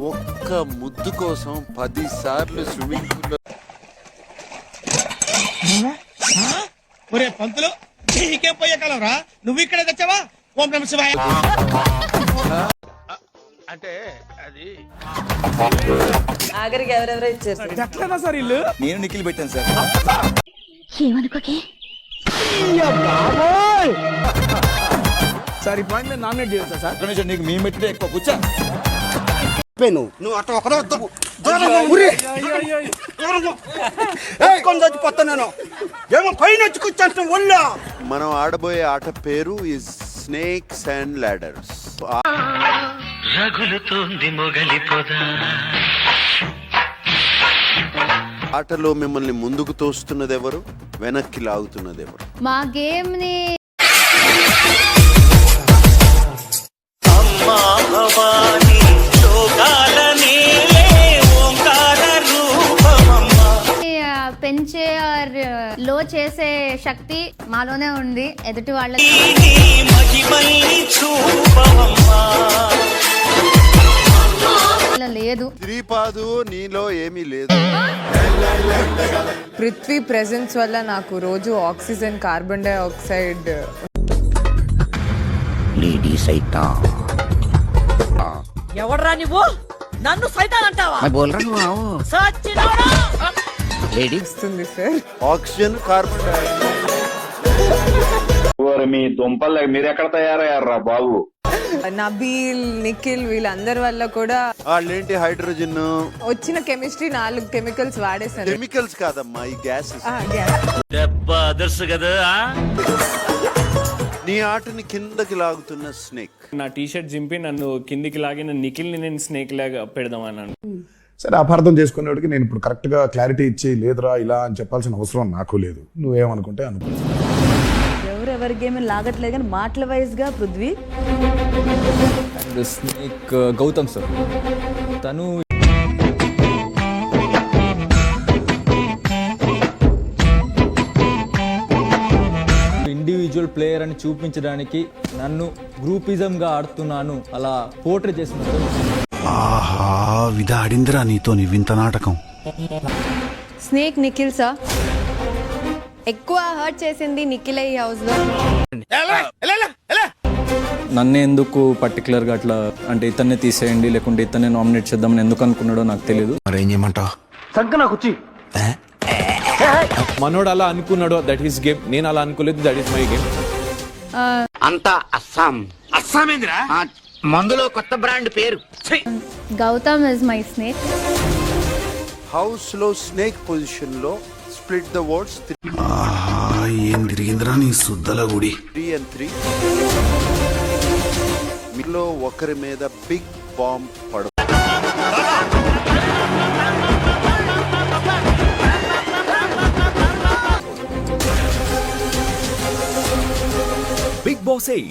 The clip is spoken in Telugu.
ఒక్క ముద్దు కోసం 10 సార్లు స్విమ్మింగ్ పూల్ ఒరే పంతులు నీకేం పోయే కాలంరా, నువ్వు ఇక్కడ తెచ్చావా? ఓం నమ శివాయ. అంటే అది ఆఖరికి ఎవరెవరో ఇచ్చారు. ఎట్లనా సార్ ఇల్లు? నేను నిఖిల్ పెట్టాను సార్. ఏమనుకోకే సార్ ఈ పాయింట్ నేను నామినేట్ చేస్తా సార్. రమేష్ నీకు మేము పెట్టితే ఎక్కువ కూర్చో. నువ్వు అట్లా ఒకరో చచ్చిపోతాను ఏమో పైన వచ్చి కూర్చొని ఒళ్ళో. మనం ఆడబోయే ఆట పేరు ఇస్ స్నేక్స్ అండ్ లాడర్స్. రగులుతోంది మొగలి పొద. ఆటలో మిమ్మల్ని ముందుకు తోస్తున్నది ఎవరు, వెనక్కి లాగుతున్నది ఎవరు? మా గేమ్ ని పెంచే ఆర్ లో చేసే శక్తి మాలోనే ఉంది. ఎదుటి వాళ్ళకి లేదు. శ్రీపాదు నీలో ఏమీ లేదు. పృథ్వీ ప్రెజెన్స్ వల్ల నాకు రోజు ఆక్సిజన్, కార్బన్ డైఆక్సైడ్. ఎవడ్రా నువ్వు? నన్ను సైతాన్ అంటావా? ఇస్తుంది సార్. Oxygen, carbon dioxide. మీ దుంపలు మీరు ఎక్కడ తయారయ్యారా బాబు? నబీల్, నిఖిల్ వీళ్ళందరి వల్ల కూడా వాళ్ళేంటి హైడ్రోజన్ వచ్చిన కెమిస్ట్రీ 4 కెమికల్స్ వాడేసాను. కెమికల్స్ కాదమ్మా, ఈ గ్యాసెస్. దెబ్బ అదర్సు కదా. నీ ఆటని కిందకి లాగుతున్న స్నేక్. నా టీషర్ట్ చింపి నన్ను కిందికి లాగి నిఖిల్ని నేను స్నేక్ లాగా పెడదామన్నాను. సరే, అపార్థం చేసుకునేవాడికి నేను ఇప్పుడు కరెక్ట్ గా క్లారిటీ ఇచ్చి లేదురా ఇలా అని చెప్పాల్సిన అవసరం నాకు లేదు. నువ్వేమనుకుంటే అనుకో. ఎవరెవరికి ఏమీ లాగట్లేదు కానీ మాటల వైజ్ గా పృథ్వీ. స్నేక్ గౌతమ్ సార్, తను ఇండివిజువల్ ప్లేయర్ అని చూపించడానికి నన్ను గ్రూపిజం గా ఆడుతున్నాను అలా పోర్ట్రేట్ చేస్తున్నారు. ఆహా, విధాడిందిరా నీతో నీ వింత నాటకం. Snake Nikhil sir. ఎక్కువ హర్ట్ చేసింది నిఖిల్ ఈ హౌస్ లో. నన్ను ఎందుకు పర్టికులర్ గా అట్లా అంటే ఇతన్నే తీసేయండి లేకుంటే ఇతన్నే నామినేట్ చేద్దామని ఎందుకు అనుకున్నాడో నాకు తెలియదు. మరేం చేయమంటావు? మనోడు అలా అనుకున్నాడు, దట్ ఈస్ గేమ్. నేను అలా అనుకోలేదు, దట్ ఈస్ మై గేమ్. అంతా అస్సామేంద్రా, మందులో కొత్త బ్రాండ్ పేరు. Gautam is my snake. House లో స్నేక్ పొజిషన్ లో స్ప్లిట్ ద వర్డ్స్. ఏం తిరిగిందిరా నీ శుద్ధల గుడి. 3 and 3. మీలో ఒకరి మీద బిగ్ బాంబ్ పడు. Bigg Boss 8